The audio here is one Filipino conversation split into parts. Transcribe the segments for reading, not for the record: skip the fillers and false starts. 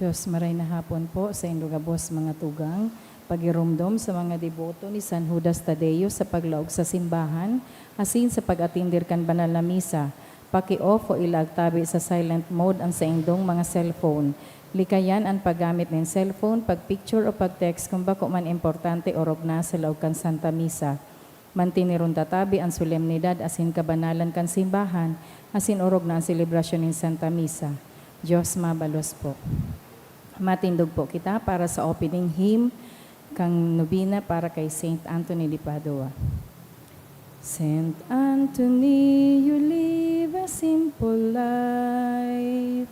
Diyos, maray na hapon po sa indugabos mga tugang, pagirumdom sa mga deboto ni San Judas Tadeo sa paglaog sa simbahan, asin sa pag-atindir kan banal na misa, paki-off o ilagtabi sa silent mode ang sa indong mga cellphone. Likayan ang paggamit ng cellphone, pag-picture o pag-text kung bako man importante o rogna sa laog kan Santa Misa. Mantinirong tatabi ang solemnidad asin kabanalan kan simbahan, asin orog na ang selebrasyon ng Santa Misa. Diyos mabalos po. Matindog po kita para sa opening hymn kang nobina para kay Saint Anthony de Padua. Saint Anthony, you live a simple life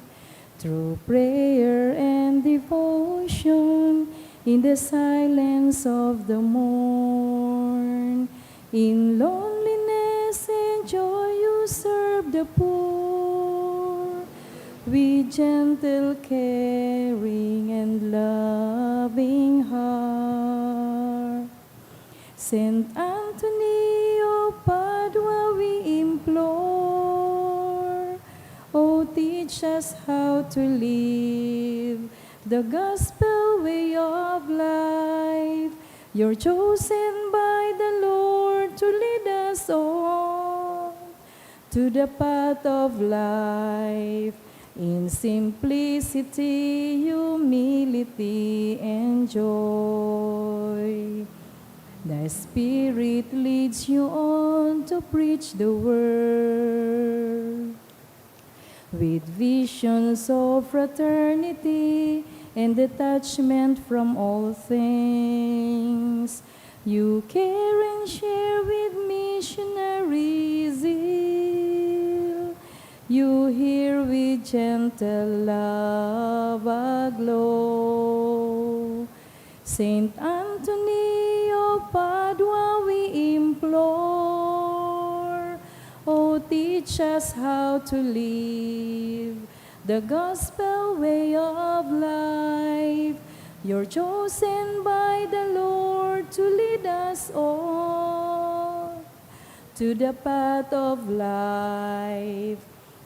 through prayer and devotion in the silence of the morn. In loneliness and joy you serve the poor, with gentle caring and loving heart. Saint Anthony of Padua we implore, oh teach us how to live the gospel way of life. You're chosen by the Lord to lead us on to the path of life, in simplicity, humility, and joy. The Spirit leads you on to preach the word, with visions of fraternity and detachment from all things. You care and share with missionary zeal. You hear with gentle love aglow. Saint Anthony of Padua we implore, oh teach us how to live the gospel way of life. You're chosen by the Lord to lead us all to the path of life,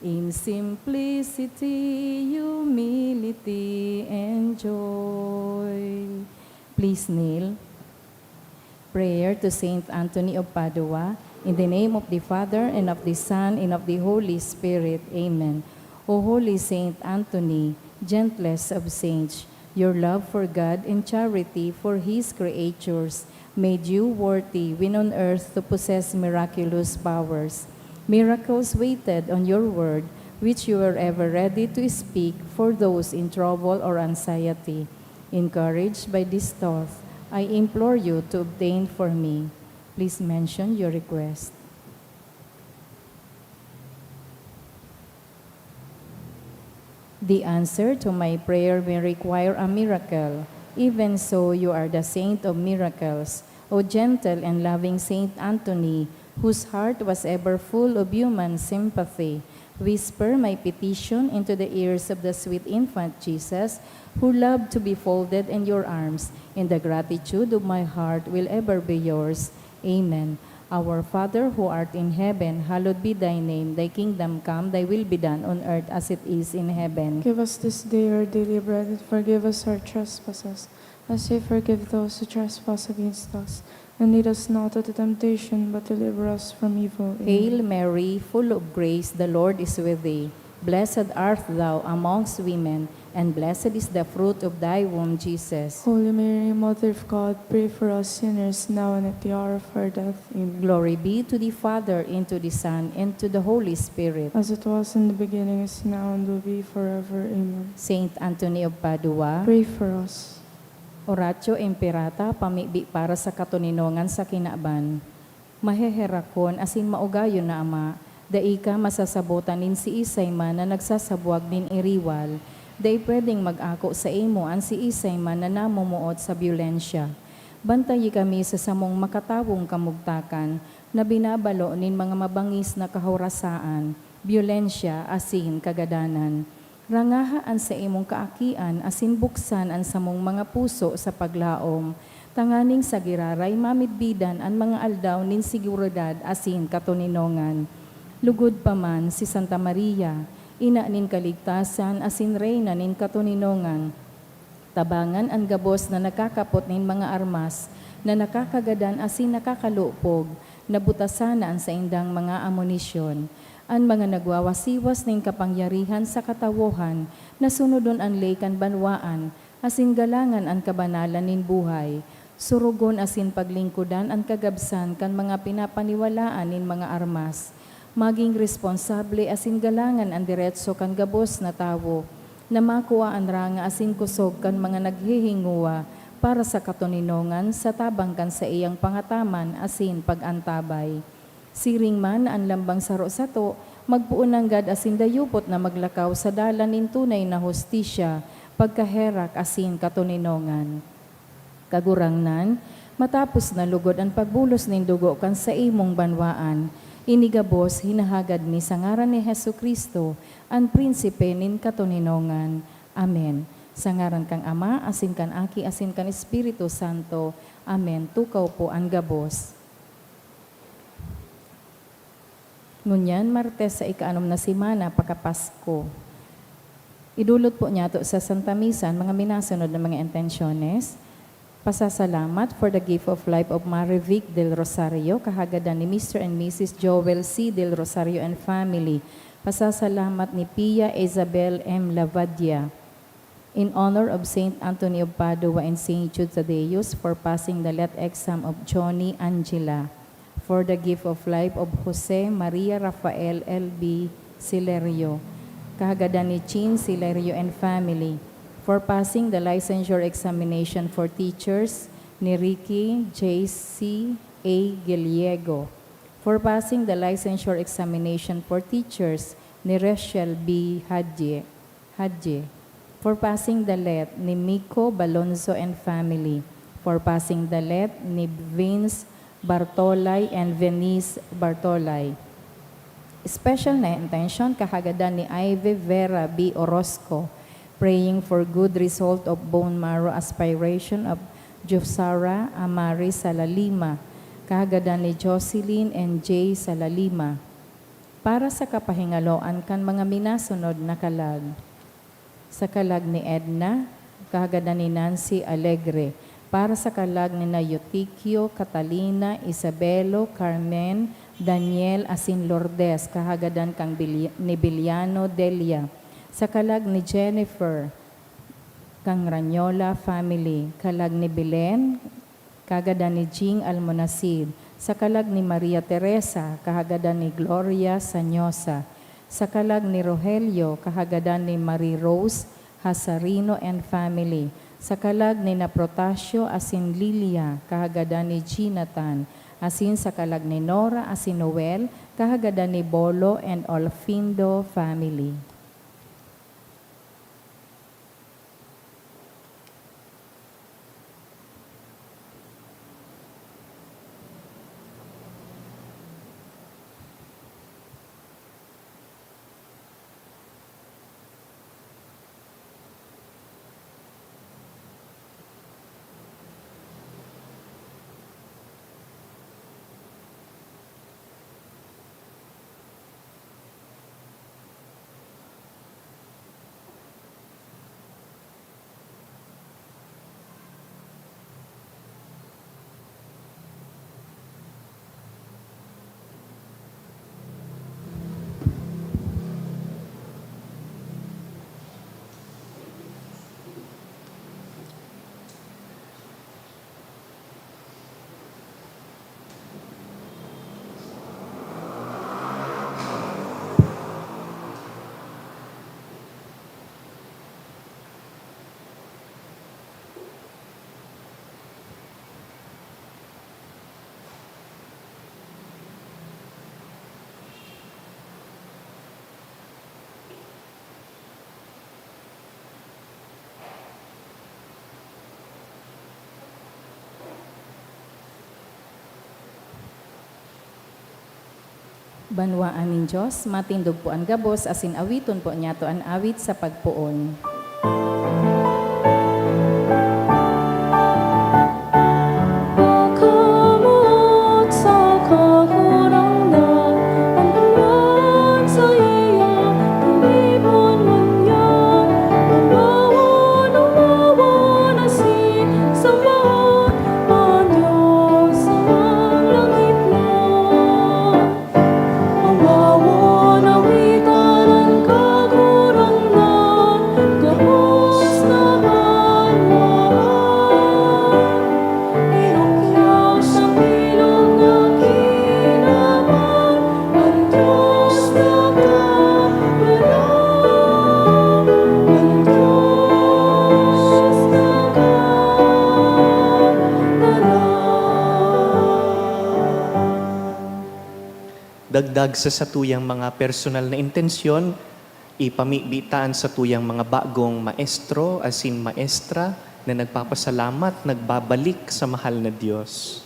in simplicity, humility, and joy. Please kneel. Prayer to Saint Anthony of Padua, in the name of the Father, and of the Son, and of the Holy Spirit. Amen. O Holy Saint Anthony, gentlest of saints, your love for God and charity for His creatures made you worthy when on earth to possess miraculous powers. Miracles waited on your word, which you were ever ready to speak for those in trouble or anxiety. Encouraged by this thought, I implore you to obtain for me. Please mention your request. The answer to my prayer may require a miracle. Even so, you are the saint of miracles, O gentle and loving Saint Anthony, whose heart was ever full of human sympathy. Whisper my petition into the ears of the sweet infant Jesus, who loved to be folded in your arms, and the gratitude of my heart will ever be yours. Amen. Our Father who art in heaven, hallowed be thy name. Thy kingdom come, thy will be done on earth as it is in heaven. Give us this day our daily bread, and forgive us our trespasses, as we forgive those who trespass against us. And lead us not into temptation, but deliver us from evil. Amen. Hail Mary, full of grace, the Lord is with thee. Blessed art thou amongst women, and blessed is the fruit of thy womb, Jesus. Holy Mary, Mother of God, pray for us sinners, now and at the hour of our death. Amen. Glory be to the Father, and to the Son, and to the Holy Spirit. As it was in the beginning, is now, and will be forever. Amen. Saint Anthony of Padua, Pray for us. Oratio Imperata, pamibi para sa katuninongan sa kinaban. Maheherakon asin maugayon na ama, daika masasabotan nin si Isay man na nagsasabuag nin iriwal, day pwedeng mag-ako sa imo an si Isay man na namumuot sa biolensya. Bantayi kami sa samong makatawong kamugtakan na binabalo nin mga mabangis na kahorasaan, biolensya asin kagadanan. Rangahaan sa imong kaakian asin buksan ang samong mga puso sa paglaom. Tanganing sa giraray mamidbidan ang mga aldaw nin siguridad asin katuninongan. Lugod pa man si Santa Maria, ina nin kaligtasan, asin reyna nin katuninongan. Tabangan ang gabos na nakakapot nin mga armas, na nakakagadan asin nakakalupog, nabutasana ang sa indang mga amunisyon. Ang mga nagwawasiwas ning kapangyarihan sa katawohan, na sunodon ang leikan banwaan, asin galangan ang kabanalan nin buhay. Surugon asin paglingkudan ang kagabsan kan mga pinapaniwalaan nin mga armas. Maging responsable asin galangan ang diretso kan gabos na tawo, na makuha ang ranga asin kusog kan mga naghihinguwa para sa katuninongan sa tabang kan sa iyang pangataman asin pagantabay. Siring man ang lambang saro sato, magpuunang gad asin dayupot na maglakaw sa dalan nin tunay na hustisya, pagkaherak asin katuninongan. Kagurangnan, matapos na lugod ang pagbulos nin dugo kan sa imong banwaan, inigabos hinahagad ni sa ngaran ni Hesu Kristo, ang prinsipe nin katuninongan. Amen. Sa ngaran kang Ama, asin kan Aki, asin kan Espiritu Santo. Amen. Tukaw po ang gabos. Ngunyan, Martes sa ika-6 na simana, pagkapasko. Idulot po niya to sa Santa Misa mga minasunod na mga intensyones. Pasasalamat for the gift of life of Marivic del Rosario, kahagadan ni Mr. and Mrs. Joel C. del Rosario and family. Pasasalamat ni Pia Isabel M. Lavadia. In honor of Saint Anthony of Padua and Saint Jude Thaddeus for passing the let exam of Johnny Angela. For the gift of life of Jose Maria Rafael L.B. Silerio, kahagadan ni Chin Silerio and family. For passing the licensure examination for teachers ni Ricky J.C. A. Giliego. For passing the licensure examination for teachers ni Rachel B. Hadje. For passing the let ni Miko Balonzo and family. For passing the let ni Vince Bartolay and Venice Bartolay. Special na intention kahagadan ni Ivy Vera B. Orozco, praying for good result of bone marrow aspiration of Josara Amari Salalima, kahagadan ni Jocelyn and J. Salalima. Para sa kapahingaloan kan mga minasunod na kalag. Sa kalag ni Edna, kahagadan ni Nancy Alegre. Para sa kalag ni Nayotikio, Catalina, Isabelo, Carmen, Daniel Asin Lourdes, kahagadan kang ni Biliano Delia. Sa kalag ni Jennifer, kang Ranyola family. Kalag ni Belen, kahagadan ni Jing Almonacid. Sa kalag ni Maria Teresa, kahagadan ni Gloria Sanyosa. Sa kalag ni Rogelio, kahagadan ni Marie Rose Hasarino and family. Sa kalag ni Naprotasio Asin Lilia, kahagadan ni Jonathan. Asin sa kalag ni Nora Asin Noel, kahagadan ni Bolo and Olfindo family. Banwaan nin Diyos, matindog po ang gabos, asin awiton po niya to ang awit sa pagpuon. Sa Dagdag sa satuyang mga personal na intensyon, ipamibitaan sa tuyang mga bagong maestro, asin maestra, na nagpapasalamat, nagbabalik sa mahal na Diyos.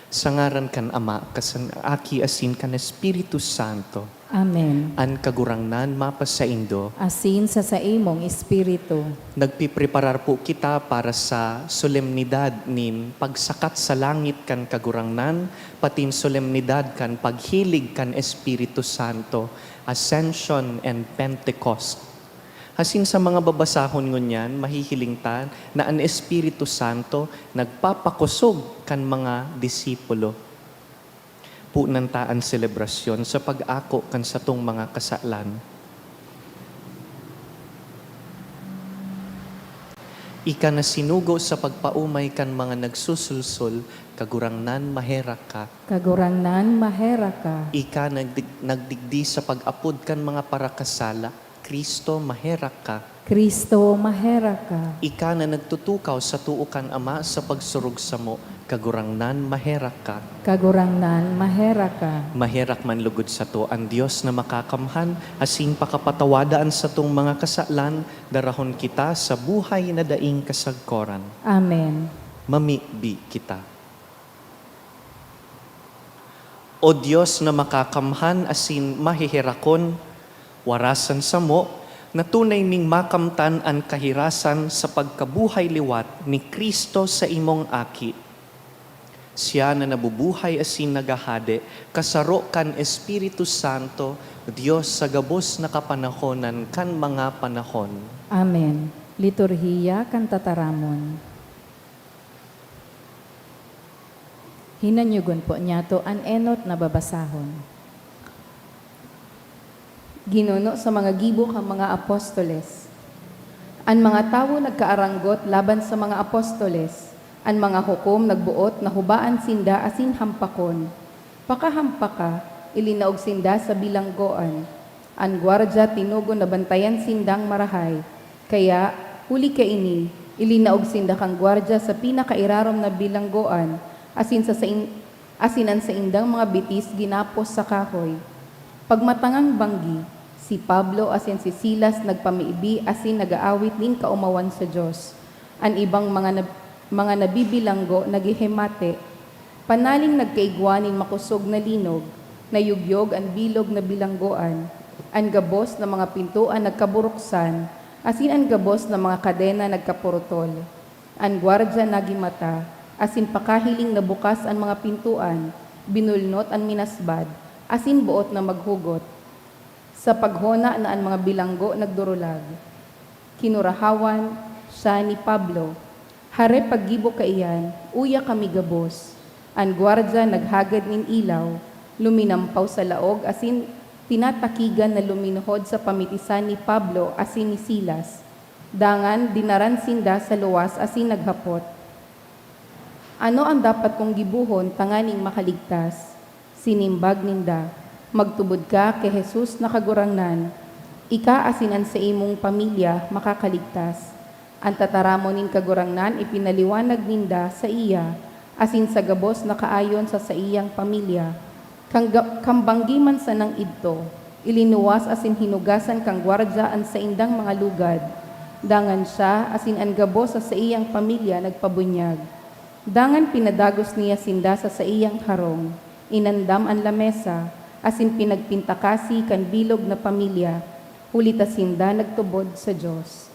Sa ngaran kan Ama, kasan aki asin kan Espiritu Santo, Amen. an kagurangnan mapasaindo, Asin sa imong espiritu. nagpipreparar po kita para sa solemnidad nin pagsakat sa langit kan kagurangnan, patin solemnidad kan paghilig kan Espiritu Santo, Ascension and Pentecost. Hasin sa mga babasahon ngunyan, mahihiling ta na ang Espiritu Santo nagpapakusog kan mga disipulo. Punantaan selebrasyon sa pag-ako kan satong mga kasalan. Ika na sinugo sa pagpaumay kan mga nagsusulsul, kagurangnan maherak ka. Kagurangnan mahera ka. Ika nagdigdi sa pag-apod kan mga parakasala, Kristo maherak ka. Kristo mahera ka. Ika na nagtutukaw sa tuukan Ama sa pagsurog sa mo, kagurangnan maherak ka. Kagurangnan mahera ka. Maherak man lugod sa to ang Diyos na makakamhan, asing pakapatawadaan sa tong mga kasalan, darahon kita sa buhay na daing kasagkoran. Amen. Mamibi kita. O Diyos na makakamhan asin mahihirakon, warasan sa mo, na tunay ning makamtan ang kahirasan sa pagkabuhay liwat ni Kristo sa imong aki. Siya na nabubuhay asin nagahade, kasaro kan Espiritu Santo, Diyos sa gabos na kapanahonan kan mga panahon. Amen. Liturhiya kan tataramon. Hinanyugon po niya to an enot na babasahon. Ginuno sa mga gibo ang mga apostoles. Ang mga tawo nagkaaranggot laban sa mga apostoles. Ang mga hukom nagbuot na hubaan sinda asin hampakon. Pakahampaka, ilinaog sinda sa bilanggoan. Ang gwardya tinugo na bantayan sindang marahay. Kaya, huli ka ini, ilinaog sinda kang gwardya sa pinakairarom na bilanggoan, asinan sa indang mga bitis ginapos sa kahoy. Pagmatangang banggi, si Pablo asin si Silas nagpamiibi asin nagaawit nin kaumawan sa Diyos. Ang ibang mga nabibilanggo nagihemate, panaling nagkaigwanin makusog na linog, nayugyog ang bilog na bilanggoan, ang gabos na mga pintuan nagkaburuksan, asin ang gabos na mga kadena nagkapurutol. Ang gwardya nagimata, asin pakahiling na bukas ang mga pintuan, binulnot ang minasbad, asin buot na maghugot. Sa paghona na ang mga bilanggo nagdurulag. Kinurahawan siya ni Pablo. Hare paggibo ka iyan, uya kami gabos. Ang gwardya naghagad nin ilaw, luminampaw sa laog asin tinatakigan na luminuhod sa pamitisan ni Pablo asin ni Silas. Dangan dinaran sinda sa luwas asin naghapot. Ano ang dapat kong gibuhon tanganing makaligtas? Sinimbag ninda, magtubod ka kay Jesus na kagurangnan, ika asinan sa imong pamilya makakaligtas. Ang tataramonin kagurangnan ipinaliwanag ninda sa iya, asin sa gabos na kaayon sa iyang pamilya. Kambanggiman sa nang idto, ilinuwas asin hinugasan kang gwardya an sa indang mga lugad. Dangan siya asin ang gabos sa iyang pamilya nagpabunyag. Dangan pinadagos niya sinda sa iyang harong, inandam ang lamesa, asin pinagpintakasi kan bilog na pamilya, hulita sinda nagtubod sa Diyos.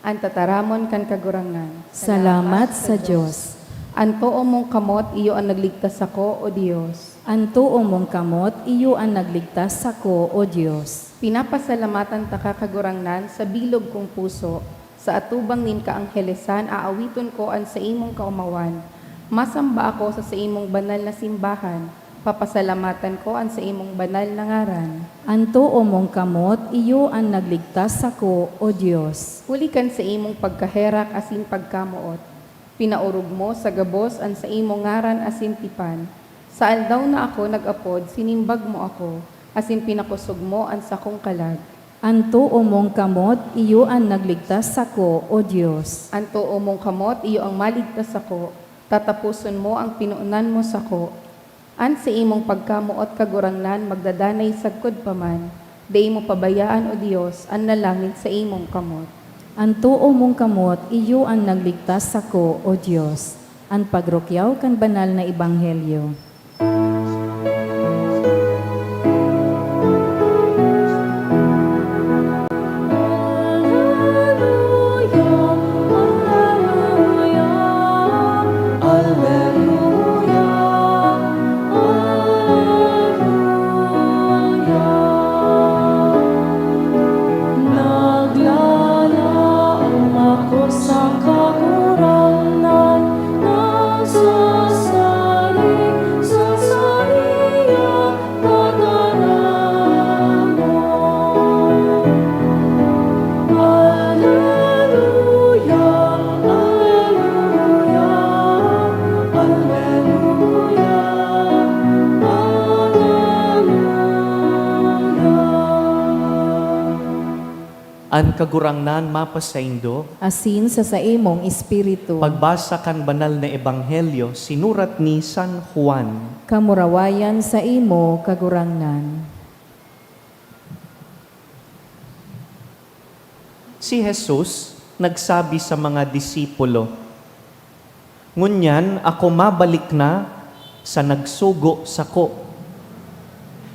Ang tataramon kan kagurangnan. Salamat sa Diyos. Anto mong kamot, iyo ang nagligtas ako, O Diyos. Anto mong kamot, iyo ang nagligtas ako, O Diyos. Pinapasalamatan ta ka kagurangnan sa bilog kong puso, sa atubang nin kaanghelesan, aawiton ko an sa imong kaumawan. Masamba ako sa imong banal na simbahan, papasalamatan ko an sa imong banal na ngaran. Anto mong kamot, iyo ang nagligtas ako, O Diyos. Hulikan sa imong pagkaherak asin pagkamuot. Pinaurog mo sa gabos an sa imong ngaran asin tipan. Sa aldaw na ako nag-apod, sinimbag mo ako, asin pinakusog mo an sakong kalag. Anto mong kamot, iyo ang nagligtas ako, O Diyos. Anto mong kamot, iyo ang maligtas ako, tatapuson mo ang pinuunan mo sako. An sa imong pagkamuot kagurangnan magdadanay sagkod paman, di mo pabayaan o Dios an nalangit sa imong kamot. Ang tuo mong kamot, iyo ang nagligtas sako, O Diyos. Ang pagrukyaw kan banal na ebanghelyo. Naglalaong ako sa kakurangan, nasasalig sa sariya pag-aral mo. Alleluia, alleluia, alleluia, alleluia. An kagurangnan mapasaindo, Asin sa imong espiritu. pagbasa kan banal na ebanghelyo, sinurat ni San Juan. Kamurawayan sa imo kagurangnan. Si Jesus nagsabi sa mga disipulo, "Ngunyan ako mabalik na sa nagsugo sako.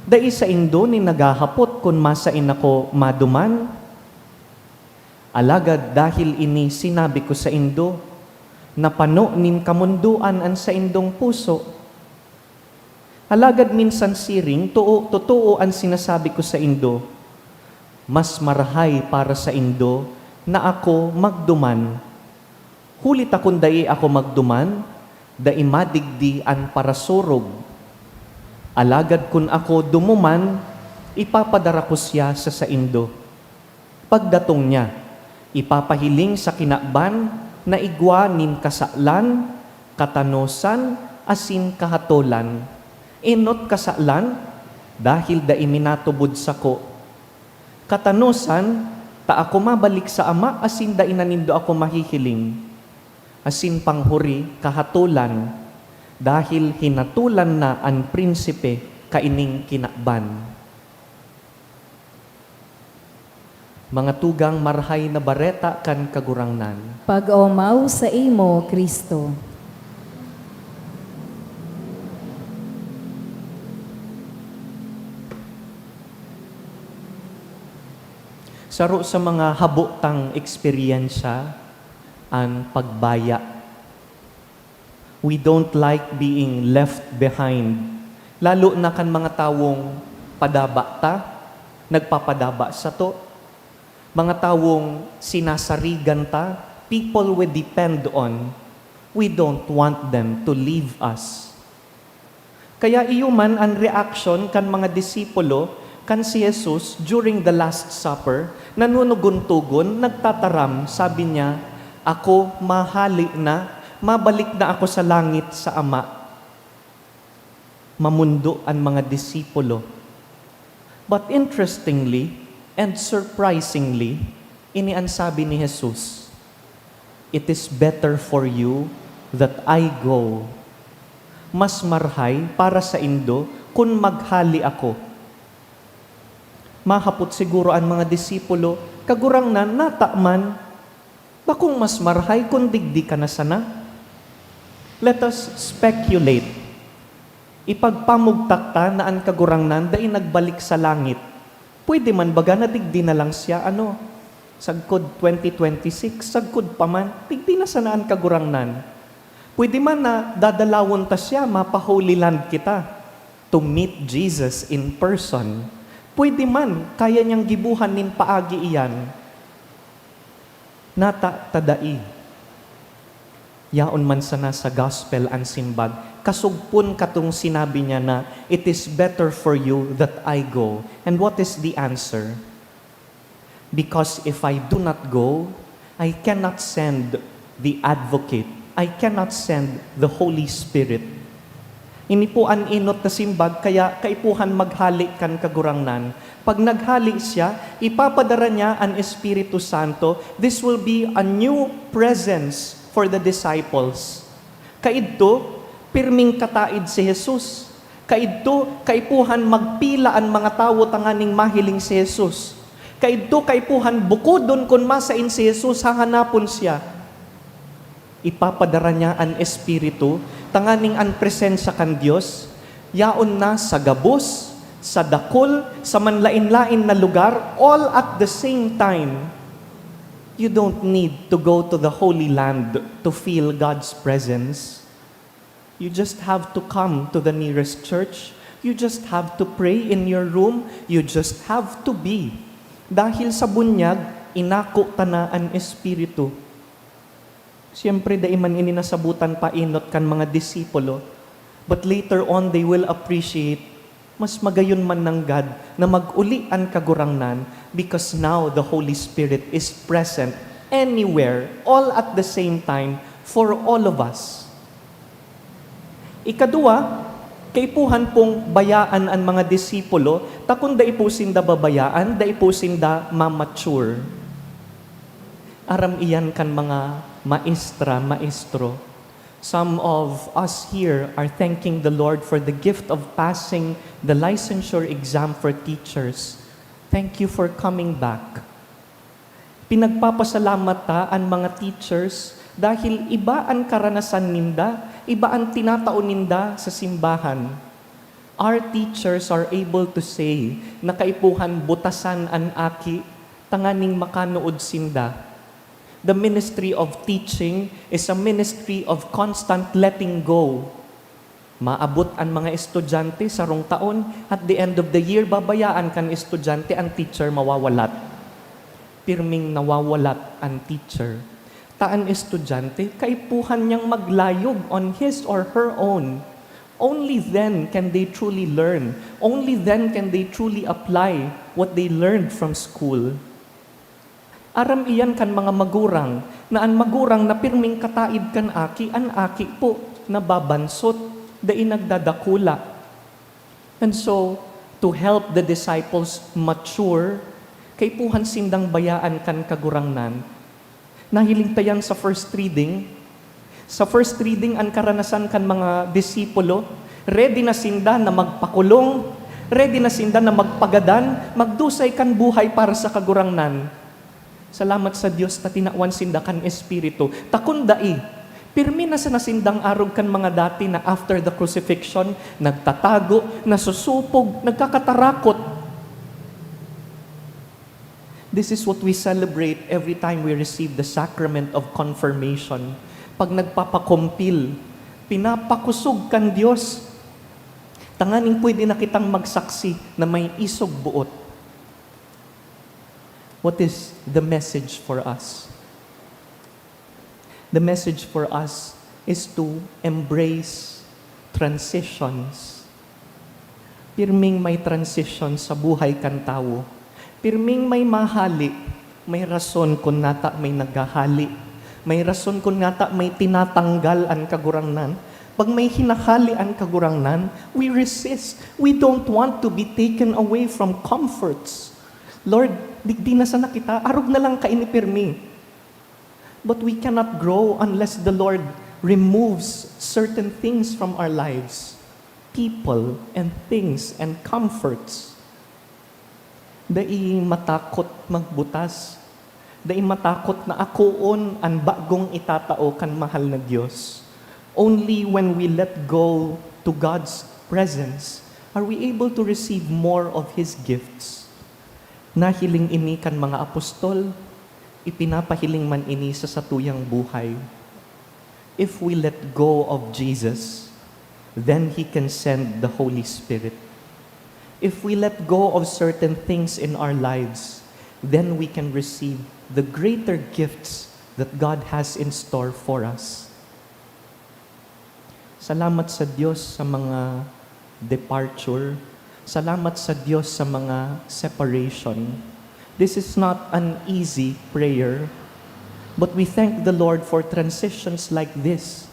Dai sa indo ni nagahapot kun masain ako maduman. Alagad dahil ini sinabi ko sa indo, napano nin kamunduan an sa indong puso. Alagad minsan siring, totoo ang sinasabi ko sa indo, mas marahay para sa indo na ako magduman. Hulit akong dai ako magduman, dai madigdi an parasurog. Alagad kun ako dumuman, ipapadara ko siya sa indo. Pagdatong niya, ipapahiling sa kinakban na igwa nin kasaklan, katanosan, asin kahatolan. Inot kasaklan, dahil da iminatubod sako. Katanosan, ta ako mabalik sa ama, asin da inanindo ako mahihiling. Asin panghuri, kahatolan, dahil hinatulan na ang prinsipe kaining kinakban. Mga tugang marhay na bareta kan kagurangnan. Pag-omaw sa imo, Kristo. Saro sa mga habutang eksperyensya ang pagbaya. We don't like being left behind. Lalo na kan mga tawong padaba ta, nagpapadaba sa to. Mga tawong sinasarigan ta, people we depend on. We don't want them to leave us. Kaya iyuman ang reaction kan mga disipulo, kan si Jesus during the Last Supper, nanunugon-tugon, nagtataram, sabi niya, ako mahali na, mabalik na ako sa langit sa Ama. Mamundo ang mga disipulo. But interestingly and surprisingly, ini ang sabi ni Jesus, it is better for you that I go. Mas marhay para sa indo kung maghali ako. Mahapot siguro ang mga disipulo, kagurangnan, natakman, bakong mas marhay kung digdi ka na sana? Let us speculate. Ipagpamugtakta na ang kagurangnan dahil nagbalik sa langit. Pwede man baga na digdi na lang siya, sagkod 2026, sagkod pa man, digdi na sana ang kagurangnan. Pwede man na dadalawon ta siya, mapa-Holy Land kita to meet Jesus in person. Pwede man, kaya niyang gibuhan nin paagi iyan. Nata tadai. Yaon man sana sa gospel ang simbag, kasugpon katong sinabi niya na, it is better for you that I go. And what is the answer? Because if I do not go, I cannot send the advocate. I cannot send the Holy Spirit. Ini po ang inot na simbag, kaya kaipuhan maghali kan kagurangnan. Pag naghali siya, ipapadara niya ang Espiritu Santo. This will be a new presence for the disciples. Kaidto, pirming kataid si Jesus. Kaidto, kaipuhan magpila ang mga tawo tanganing mahiling si Jesus. Kaidto, kaipuhan bukudon kun masain si Jesus, hahanapon siya. Ipapadara niya ang Espiritu, tanganing ang presensya kan Dios, yaon na sa gabos, sa dakol, sa manlain-lain na lugar, all at the same time. You don't need to go to the Holy Land to feel God's presence. You just have to come to the nearest church. You just have to pray in your room. You just have to be. Dahil sa bunyag, inako tana ang Espiritu. Siyempre, daiman ini nasabutan pa inot kan mga disipulo. But later on, they will appreciate mas magayon man ng God na mag-uli ang kagurangnan because now the Holy Spirit is present anywhere, all at the same time, for all of us. Ikadua, kaipuhan pong bayaan ang mga disipulo, takon da ipusin da babayaan, da ipusin da mamature. Aram iyan kan mga maestra, maestro. Some of us here are thanking the Lord for the gift of passing the licensure exam for teachers. Thank you for coming back. Pinagpapasalamat ta ang mga teachers dahil iba ang karanasan ninda, iba ang tinataon ninda sa simbahan. Our teachers are able to say na kaipuhan butasan ang aki, tanganing makanood sinda. The ministry of teaching is a ministry of constant letting go. Maabot ang mga estudyante sa rong taon, at the end of the year, babayaan kan estudyante, ang teacher mawawalat. Pirming nawawalat ang teacher. Taan estudyante, kaipuhan niyang maglayog on his or her own. Only then can they truly learn. Only then can they truly apply what they learned from school. Aram iyan kan mga magurang, na ang magurang na pirming kataid kan aki, an aki po nababansot, dai nagdadakula. And so, to help the disciples mature, kaipuhan sindang bayaan kan kagurangnan. Nahiling tayan sa first reading. Sa first reading, ang karanasan kan mga disipulo, ready na sinda na magpakulong, ready na sinda na magpagadan, magdusay kan buhay para sa kagurangnan. Salamat sa Diyos na tinawan sinda kan Espiritu. Takundai, pirmi na sa nasindang arog kan mga dati na after the crucifixion, nagtatago, nasusupog, nagkakatarakot. This is what we celebrate every time we receive the sacrament of confirmation. Pag nagpapakumpil, pinapakusog kan Diyos. Tanganing pwede na kitang magsaksi na may isog buot. What is the message for us? The message for us is to embrace transitions. Pirming may transition sa buhay kan tao. Pirming may mahali, may rason kung nata may naghahali. May rason kung nata may tinatanggal ang kagurangnan. Pag may hinahali ang kagurangnan, we resist. We don't want to be taken away from comforts. Lord, di na sana kita, arog na lang kainipirmi. But we cannot grow unless the Lord removes certain things from our lives. People and things and comforts. Dai matakot magbutas. Dai matakot na akoon ang bagong itatao kan mahal na Diyos. Only when we let go to God's presence are we able to receive more of His gifts. Nahiling ini kan mga apostol, ipinapahiling man ini sa satuyang buhay. If we let go of Jesus, then He can send the Holy Spirit. If we let go of certain things in our lives, then we can receive the greater gifts that God has in store for us. Salamat sa Diyos sa mga departure. Salamat sa Diyos sa mga separation. This is not an easy prayer, but we thank the Lord for transitions like this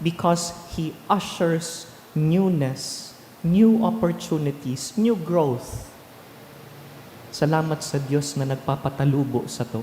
because He ushers newness, new opportunities, new growth. Salamat sa Diyos na nagpapatalubo sa to.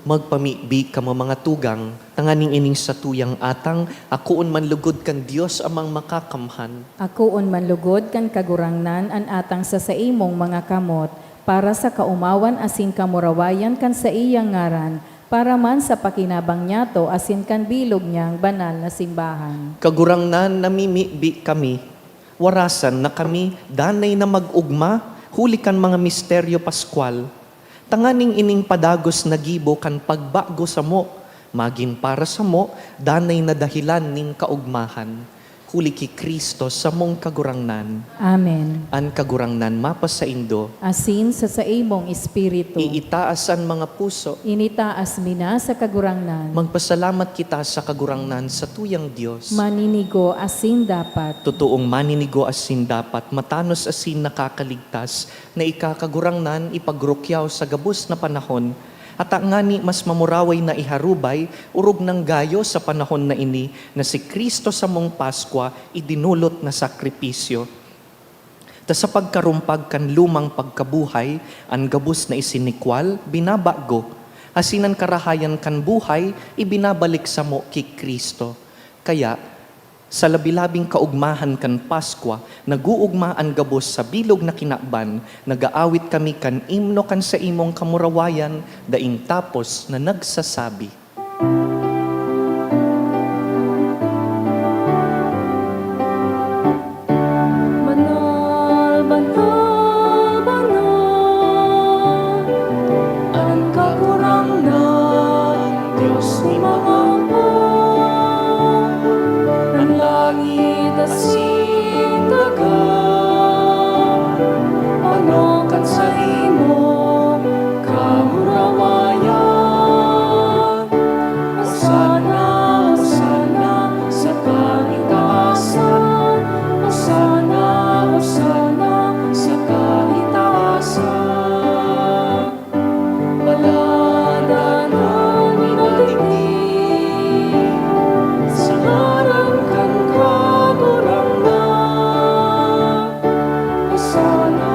Magpamibi ka mo mga tugang, tanganing ining sa tuyang atang, akoon manlugod kan Dios amang makakamhan. Akoon manlugod kan kagurangnan an atang sa imong mga kamot, para sa kaumawan asin kamurawayan kan sa iyang ngaran, para man sa pakinabang niyato asin kan bilog niyang banal na simbahan. Kagurangnan namimibi kami, warasan na kami, danay na mag-ugma, hulikan mga misteryo paskwal. Tanganing ining padagos na gibo kan pagbago sa mo, magin para sa mo, danay na dahilan ning kaugmahan. Huli ki Kristo sa mong kagurangnan, Amen. an kagurangnan mapas sa indo, Asin sa imong espiritu, iitaas ang mga puso, initaas mina sa kagurangnan, magpasalamat kita sa kagurangnan sa tuyang Diyos. maninigo asin dapat, Totoong maninigo asin dapat, matanos asin nakakaligtas, na ikakagurangnan ipagrukyaw sa gabos na panahon, at ang ngani mas mamuraway na iharubay, urog ng gayo sa panahon na ini, na si Kristo sa mong Paskwa idinulot na sakripisyo. Ta sa pagkarumpag kan lumang pagkabuhay, ang gabos na isinikwal, binabago, asinan karahayan kan buhay, ibinabalik sa mo ki Kristo. Kaya, sa labilabing kaugmahan kan Paskwa, naguugmaan gabos sa bilog na kinakban, nagaawit kami kan imno kan sa imong kamurawayan, daing tapos na nagsasabi. Banal, banal, banal, ang kagurangnan, Diyos ni mga apo, ang langit asin dagat, panokan sa imo, kamurawayan. Hosana, Hosana, sa kaitaasan. Hosana, Hosana, sa kaitaasan. Palada ng inaligid, sa ngaran kang kagurangnan. Hosana,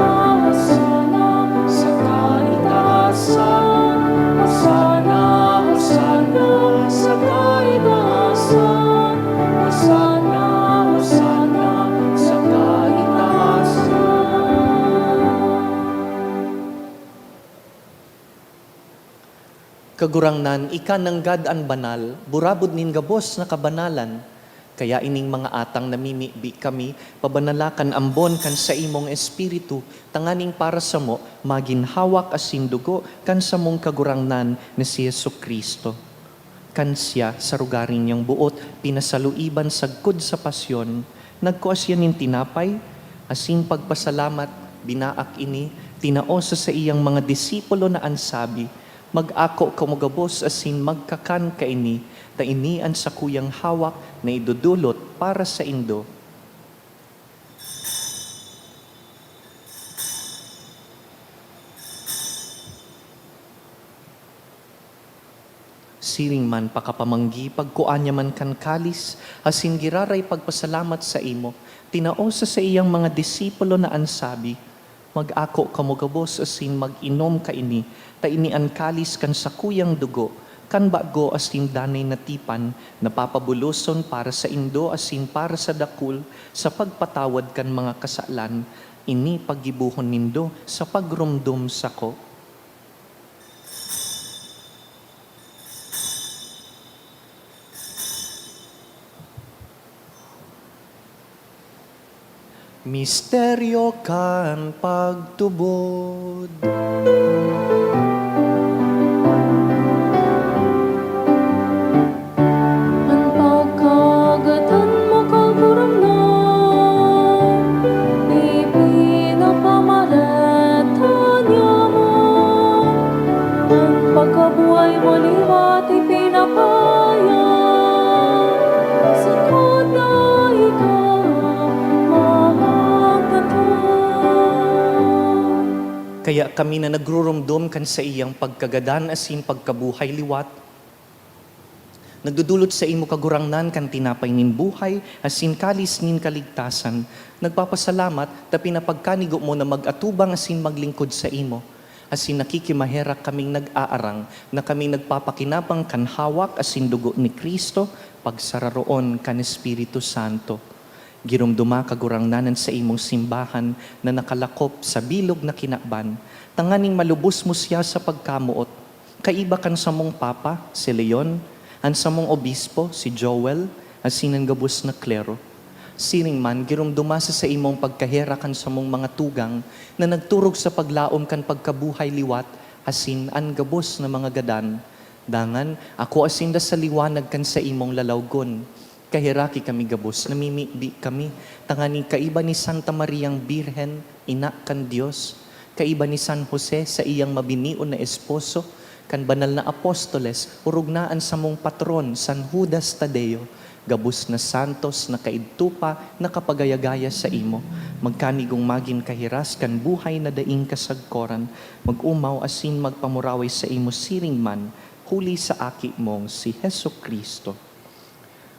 Hosana, sa kaitaasan. Hosana, Hosana, sa kaitaasan. Hosana, Hosana, sa kaitaasan. Kagurangnan, ikananggad an banal, burabod nin gabos na kabanalan. Kaya ining mga atang namimibi kami, pabanalakan ambon kan sa imong espiritu, tanganing para sa mo, maginhawak asin dugo kan sa mong kagurangnan ni si Yesu Kristo. Kan siya sa rugaring niyang buot, pinasaluiban sagkod sa pasyon, nagkuasya nin tinapay, asin pagpasalamat, binaak ini, tinaosa sa iyang mga disipulo na ansabi, mag-ako kamugabos asin magkakan kaini, ta ini ang sa kuyang hawak na idudulot para sa indo. Siring man pakapamanggi, pagkuanya man kan kalis, asin giraray pagpasalamat sa imo, tinaosa sa iyang mga disipulo na ansabi, mag-ako kamugabos asin mag-inom kaini, ta ini ang kalis kan sa kuyang dugo, kan bago asin danay na tipan, napapabuloson para sa indo asin para sa dakul, sa pagpatawad kan mga kasalan, ini pagibuhon nindo sa pagrumdum sa ko. Misteryo kan pagtubod. Ang pagkagatan mo kagurangnan, ipinapamaretan niya mo. Ang pagkabuhay mo liwat ipinapaya, sa kuda ikaw mamagatan. Kaya kami na nagrurumdum kan sa iyang pagkagadan asin pagkabuhay liwat, nagdudulot sa imo kagurangnan kan tinapay nin buhay, asin kalis nin kaligtasan. Nagpapasalamat ta pinapagkanigo mo na mag-atubang asin maglingkod sa imo. asin nakikimaherak kaming nag-aarang, na kaming nagpapakinabang kan hawak asin dugo ni Kristo, pagsararoon kan Espiritu Santo. Girumduma kagurangnanan sa imong simbahan na nakalakop sa bilog na kinakban, tanganing malubos mo siya sa pagkamuot. Kaiba kan sa mong Papa, si Leon, an sa mong Obispo, si Joel, asin ang gabos na klero. Siring man, girumduma sa imong pagkaherakan sa mong mga tugang na nagturog sa paglaom kan pagkabuhay liwat, asin an gabos na mga gadan. Dangan, ako asin da sa liwanag kan sa imong lalawgon. Kahiraki kami gabos, namimibi kami. Tangani kaiba ni Santa Mariang Birhen, ina kan Dios. Kaiba ni San Jose sa iyang mabinion na esposo, kan banal na apostoles, urugnaan sa mong patron, San Judas Tadeo, gabos na santos na kaidtupa na kapagayagaya sa imo. Magkanigong magin kahiras kan buhay na daing kasagkoran, mag-umaw asin magpamuraway sa imo siring man, huli sa aki mong si Heso Kristo.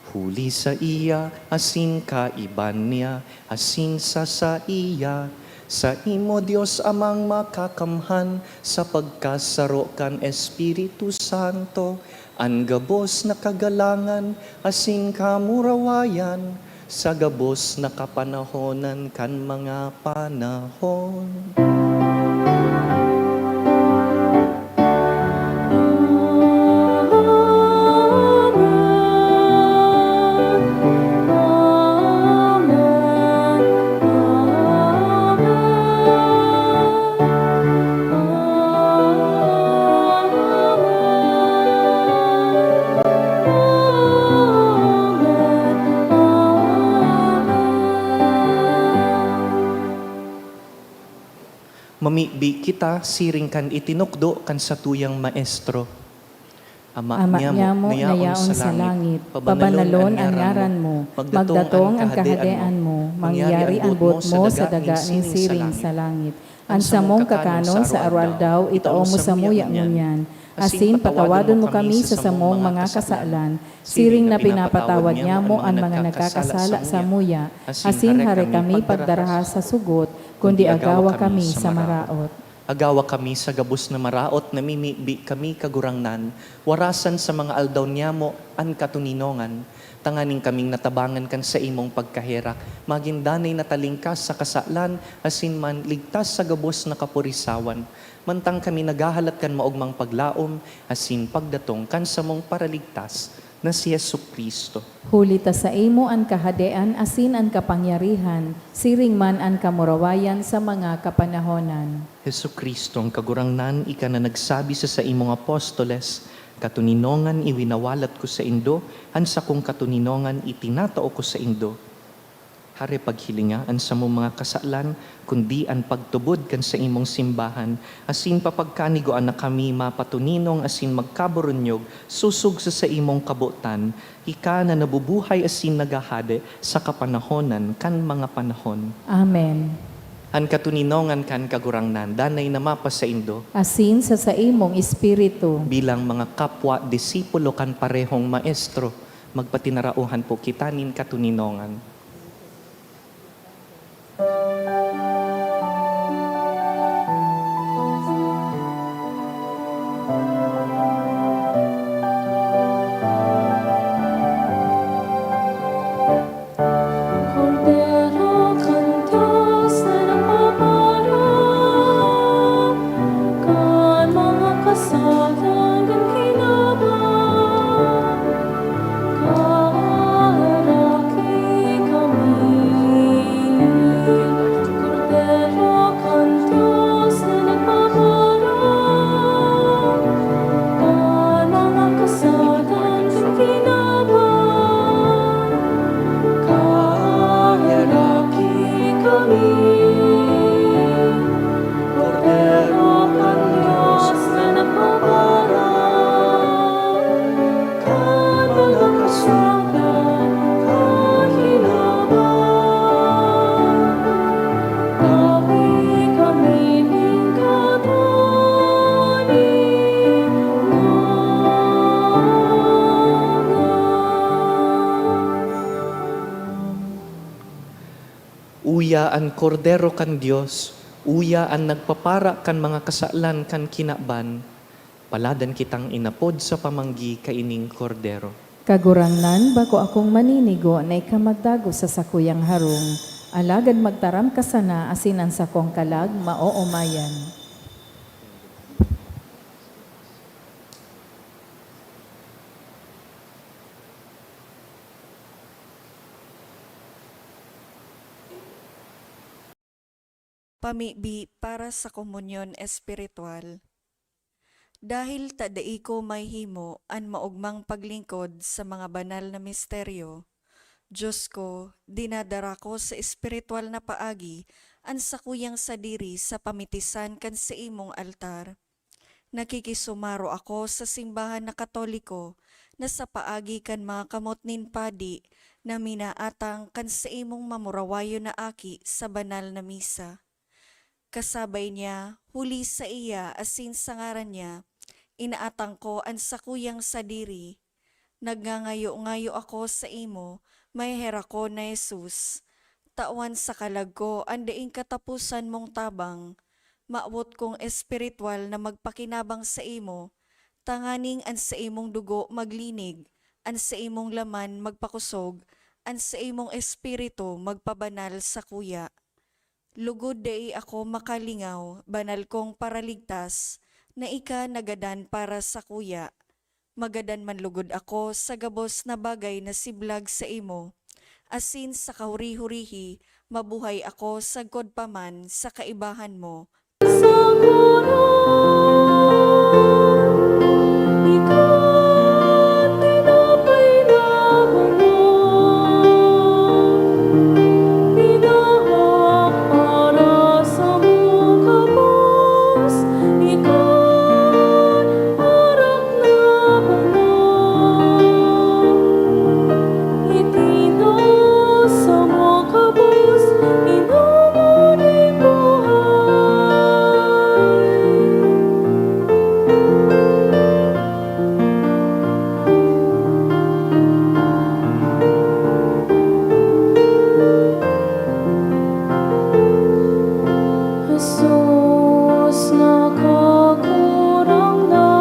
Huli sa iya, asin kaiban niya, asin sa iya, sa imo Dios amang makakamhan, sa pagkasaro kan Espiritu Santo, ang gabos na kagalangan, asin kamurawayan, sa gabos na kapanahonan kan mga panahon. Mamibi kita siring kan itinukdo kan sa tuyang maestro. Ama niya mo nayaon sa langit, pabanalon ang ngaran mo, magdatong ang kahadean mo, mangyari ang buot mo sa daga ng siring sa langit. Ang samong kakanon sa aral daw, itao mo sa muya ngunyan. Asin patawadon mo kami sa samong mga kasalan, siring na pinapatawad niya mo ang mga nagkakasala sa muya. Asin hare kami pagdaraha sa sugot, kundi agawa kami sa maraot. Agawa kami sa gabos na maraot, namimibi kami kagurangnan, warasan sa mga aldaw niya mo ang katuninongan, tanganing kaming natabangan kan sa imong pagkaherak, magindanay na talingkas sa kasalan, asin man ligtas sa gabos na kapurisawan, mantang kami nagahalat kan maugmang paglaom, asin pagdatong kan sa mong paraligtas, na si Yesu Kristo. Hulita sa imo ang kahadean asin ang kapangyarihan, siring man ang kamurawayan sa mga kapanahonan. Yesu Kristo, ang kagurangnan, ika na nagsabi sa imong apostoles, katuninongan iwinawalat ko sa indo, ansa kong katuninongan itinatao ko sa indo. Hare paghilinga, ansa mo mga kasalan, kundi ang pagtubod kan sa imong simbahan, asin papagkanigoan na kami mapatuninong asin magkaburunyog, susug sa imong kabutan, ika na nabubuhay asin nagahade sa kapanahonan kan mga panahon. Amen. Ang katuninongan kan kagurangnan, danay na mapa sa indo, Asin sa imong espiritu, bilang mga kapwa, disipulo kan parehong maestro, magpatinarauhan po kitanin katuninongan. Cordero kan Diyos na nagpaparang, kan mga kasalan kan kinabang, kaharaki kami. Cordero kan Diyos na nagpaparang, kan mga kasalan kan kinabang, kaharaki kami. Cordero kan Diyos na nagpaparang, kan mga kasalan kahinabang, gawi kami ning katuninongan. Uya ang kordero kan Dios, Uya ang nagpapara kan mga kasalan kan kinaban, paladan kitang inapod sa pamanggi kaining kordero. Kagurangnan, bako akong maninigo na ikamagdago sa sakuyang harong, alagad magtaram ka sana asinan sa kong kalag, maoomayan. Pamibi para sa komunyon espiritual. Dahil tadai ko may himo an maugmang paglingkod sa mga banal na misteryo, Diyos ko, dinadara ko sa espiritual na paagi an sakuyang sadiri sa pamitisan kan sa imong altar. Nakikisumaro ako sa simbahan na Katoliko na sa paagi kan mga kamot nin padi na minaatang kan sa imong mamurawayo na aki sa banal na misa. Kasabay niya, huli sa iya asin sa ngaran niya, inaatang ko ang sakuyang sadiri. Nagngangayo-ngayo ako sa imo, may hera ko na Jesus. Tawan sa kalag ko, andaing katapusan mong tabang. Maawot kong espiritual na magpakinabang sa imo, tanganing an sa imong dugo maglinig, an sa imong laman magpakusog, an sa imong espiritu magpabanal sa kuya. Lugod dai ako makalingaw, banal kong paraligtas, na ika nagadan para sa kuya. Magadan man lugod ako sa gabos na bagay na siblag sa imo. Asin sa kahuri-hurihi, mabuhay ako sagkod paman sa kaibahan mo. Jesus, nakakurang na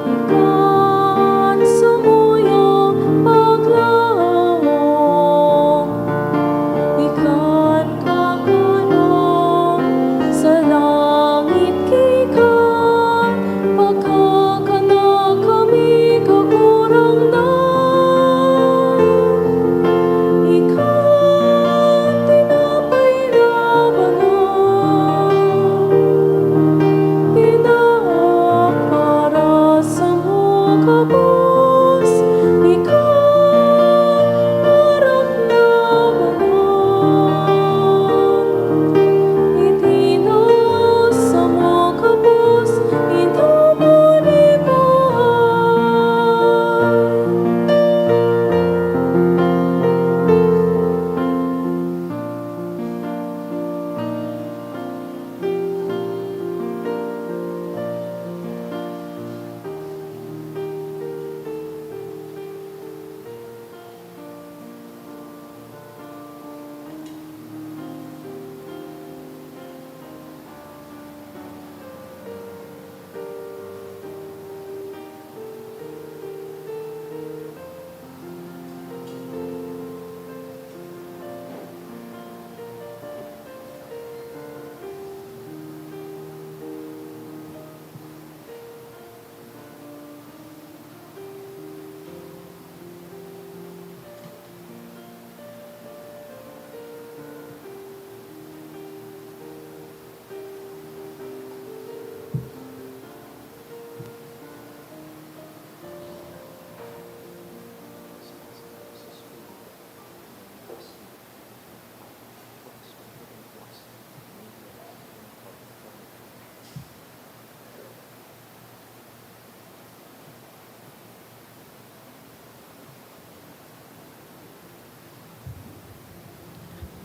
ikan sumuyang paglaho, ikan kakanong sa langit kikang pagkakanak kami kakurang na ikan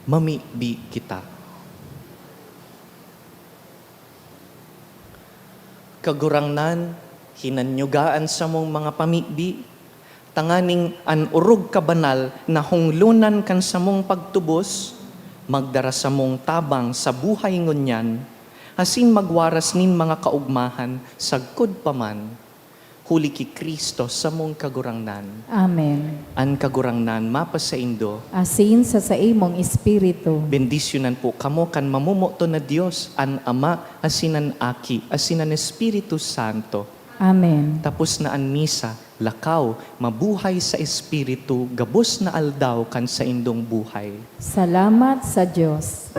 Mamibi kita. Kagurangnan, hinanyugaan sa mong mga pamibi, tanganing an urog kabanal na hunglunan kan sa mong pagtubos, magdara sa mong tabang sa buhay ngunyan, asin magwaras nin mga kaugmahan, sagkod paman, huli ki Kristo sa mong kagurangnan. Amen. An kagurangnan mapasaindo, Asin sa imong espiritu. bendisyonan po kamo kan mamumuto na Dios, an Ama, asinan Aki, asinan Espiritu Santo. Amen. Tapos na an misa, lakaw, mabuhay sa Espiritu, gabos na aldaw kan sa indong buhay. Salamat sa Diyos.